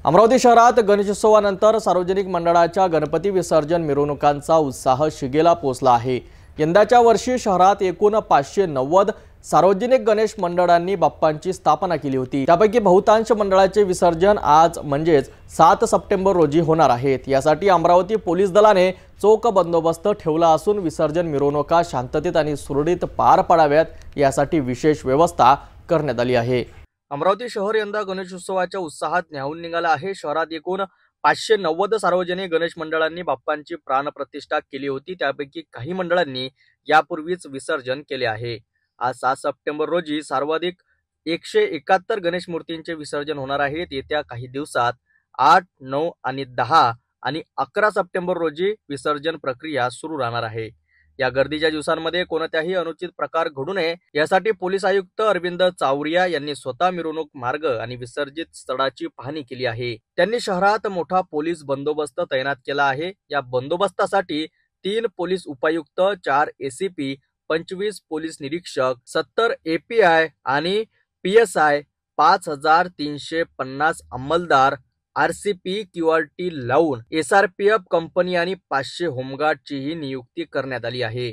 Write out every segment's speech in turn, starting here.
अमरावती शहरात गणेशोत्सवानंतर सार्वजनिक मंडळाच्या गणपती विसर्जन मिरवणुकांचा उत्साह शिगेला पोहोचला आहे। यंदाच्या वर्षी शहरात एकूण 590 सार्वजनिक गणेश मंडळांनी बाप्पांची स्थापना केली होती। त्यापैकी बहुतांश मंडळाचे विसर्जन आज म्हणजेच 7 सप्टेंबर रोजी होणार आहेत। यासाठी अमरावती पोलीस दलाने चोख बंदोबस्त ठेवला असून विसर्जन मिरवणुका शांततेत आणि सुरळीत पार पडाव्यात यासाठी विशेष व्यवस्था करण्यात आली आहे। अमरावती शहर यंदा गणेशोत्सवाच्या उत्साहात न्हाऊन निघाला आहे। शहरात एकूण 590 सार्वजनिक गणेश मंडळांनी बाप्पांची प्राणप्रतिष्ठा केली होती। त्यापैकी काही मंडळांनी यापूर्वीच विसर्जन केले आहे। आज 7 सप्टेंबर रोजी सर्वाधिक 171 गणेश मूर्तींचे विसर्जन होणार आहे। येत्या काही दिवसात 8, 9 आणि 10 आणि 11 सप्टेंबर रोजी विसर्जन प्रक्रिया सुरू राहणार आहे। या गर्दीच्या दिवसांमध्ये कोणत्याही अनुचित प्रकार घडू नये यासाठी पोलीस आयुक्त अरविंद चावरिया यांनी स्वतः मिरवणूक मार्ग आणि विसर्जित स्थळाची पाहणी केली आहे। त्यांनी शहरात मोठा पोलीस बंदोबस्त तैनात केला आहे। या बंदोबस्तासाठी 3 पोलीस उपायुक्त, 4 एसीपी, 25 पोलीस निरीक्षक, 70 एपीआय आणि पीएसआय, 5350 अंमलदार, आरसीपी क्यूआरटी लावून एसआरपीएफ कंपनी आणि 500 होमगार्डचीही नियुक्ती करण्यात आली आहे।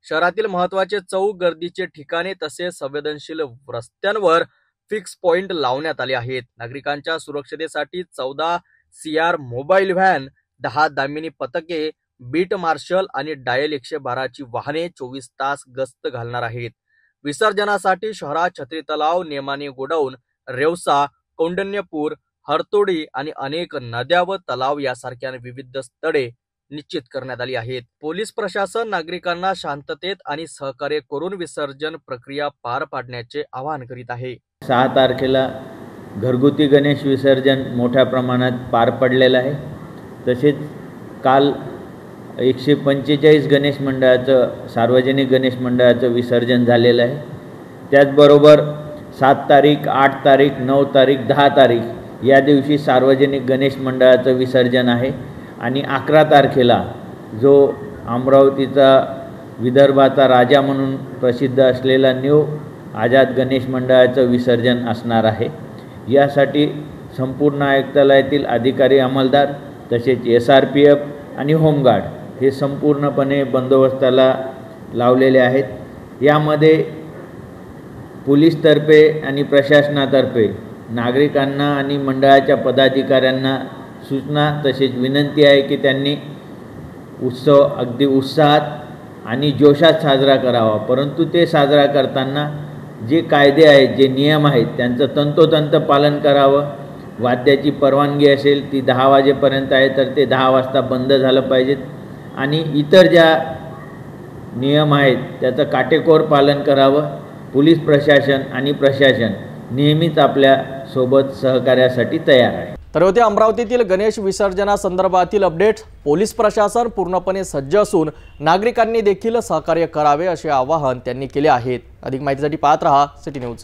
शहरातील महत्त्वाचे चौक, गर्दीचे ठिकाणे तसेच संवेदनशील रस्त्यांवर फिक्स पॉइंट लावण्यात आले आहेत। नागरिकांच्या सुरक्षतेसाठी 14 सीआर मोबाईल व्हॅन, 10 दामिनी पथके, बीट मार्शल आणि डायल 112 ची वाहने 24 तास गस्त घालणार आहेत। विसर्जनासाठी शहरात छत्री तलाव, नेमाने गोडाऊन, रेवसा, कौंडण्यपूर, हरतोडी आणि अनेक नद्या व तलाव यासारख्या विविध स्थळे निश्चित करण्यात आली आहेत। पोलीस प्रशासन नागरिकांना शांततेत आणि सहकार्य करून विसर्जन प्रक्रिया पार पाडण्याचे आवाहन करीत आहे। 6 तारखेला घरगुती गणेश विसर्जन मोठ्या प्रमाणात पार पडलेलं आहे। तसेच काल 145 गणेश मंडळाचं, सार्वजनिक गणेश मंडळाचं विसर्जन झालेलं आहे। त्याचबरोबर 7 तारीख, 8 तारीख, 9 तारीख, 10 तारीख या दिवशी सार्वजनिक गणेश मंडळाचं विसर्जन आहे आणि 11 तारखेला जो अमरावतीचा विदर्भाचा राजा म्हणून प्रसिद्ध असलेला न्यू आझाद गणेश मंडळाचं विसर्जन असणार आहे। यासाठी संपूर्ण आयुक्तालयातील अधिकारी, अंमलदार तसेच एसआरपीएफ आणि होमगार्ड हे संपूर्णपणे बंदोबस्ताला लावलेले आहेत। यामध्ये पोलीसतर्फे आणि प्रशासनातर्फे नागरिकांना आणि मंडळाच्या पदाधिकाऱ्यांना सूचना तसेच विनंती आहे की त्यांनी उत्सव अगदी उत्साहात आणि जोशात साजरा करावा। परंतु ते साजरा करताना जे कायदे आहेत, जे नियम आहेत त्यांचं तंतोतंत पालन करावं। वाद्याची परवानगी असेल ती 10 वाजेपर्यंत आहे तर ते 10 वाजता बंद झालं पाहिजेत आणि इतर ज्या नियम आहेत त्याचं काटेकोर पालन करावं। पोलीस प्रशासन आणि प्रशासन नेहमीच आपल्या सोबत सहकार्यासाठी तयार आहे। तर होते अमरावतीतील गणेश विसर्जनासंदर्भातील अपडेट्स। पोलीस प्रशासन पूर्णपणे सज्ज असून नागरिकांनी देखील सहकार्य करावे असे आवाहन त्यांनी केले आहे। अधिक माहितीसाठी पाहत रहा सिटी न्यूज।